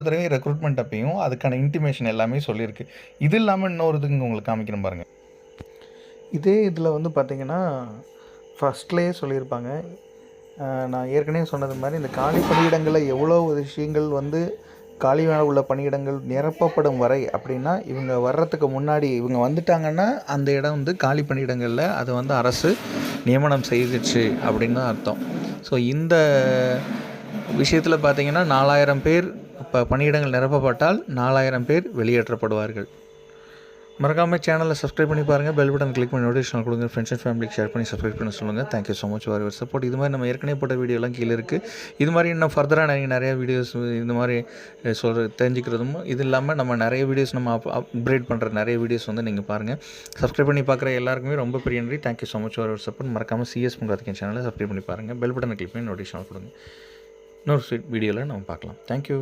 தடவை ரெக்ரூட்மெண்ட் அப்பயும் அதுக்கான இன்டிமேஷன் எல்லாமே சொல்லியிருக்கு. இது இல்லாமல் இன்னொருதுங்க உங்களுக்கு காமிக்கிறேன் பாருங்கள். இதே இதில் வந்து பார்த்திங்கன்னா ஃபஸ்ட்லேயே சொல்லியிருப்பாங்க. நான் ஏற்கனவே சொன்னது மாதிரி இந்த காலி பணியிடங்களில் எவ்வளோ விஷயங்கள் வந்து காலியாக உள்ள பணியிடங்கள் நிரப்பப்படும் வரை அப்படின்னா, இவங்க வர்றதுக்கு முன்னாடி இவங்க வந்துட்டாங்கன்னா அந்த இடம் வந்து காலி பணியிடங்களில் அதை வந்து அரசு நியமனம் செய்துச்சு அப்படின்னு தான் அர்த்தம். ஸோ இந்த விஷயத்தில் பார்த்திங்கன்னா 4000 பேர் இப்போ பணியிடங்கள் நிரப்பப்பட்டால் 4000 பேர் வெளியேற்றப்படுவார்கள். மறக்காமல் சேனலை சப்ஸ்கிரைப் பண்ணி பாருங்கள். பெல் பட்டன் கிளிக் பண்ணி நோட்டிஃபிகேஷன் கொடுங்க. ஃப்ரெண்ட்ஸ் அண்ட் ஃபேமிலிக்கு ஷேர் பண்ணி சப்ஸ்கிரைப் பண்ண சொல்லுங்கள். Thank you so much for your support. இது மாதிரி நம்ம ஏற்கனவே போட்ட வீடியோலாம் கீழே இருக்குது. இது மாதிரி இன்னும் ஃபர்தராக நிறைய வீடியோஸ் இந்த மாதிரி தெரிஞ்சுக்கிறதும் இது இல்லாமல் நம்ம நிறைய வீடியோஸ் நம்ம அப்கிரேட் பண்ணுற நிறைய வீடியோஸ் வந்து நீங்கள் பாருங்கள். சப்ஸ்கிரைப் பண்ணி பார்க்குற எல்லாருக்குமே ரொம்ப பெரிய நன்றி. Thank you so much for your support. மறக்காமல் CS கார்த்திகேயன் சேனலை சப்ஸ்கிரைப் பண்ணி பாருங்கள். பெல் பட்டனை கிளிக் பண்ணி நோட்டிஃபிகேஷன் கொடுங்க. இன்னொரு வீடியோவில் நம்ம பார்க்கலாம். தேங்க்யூ.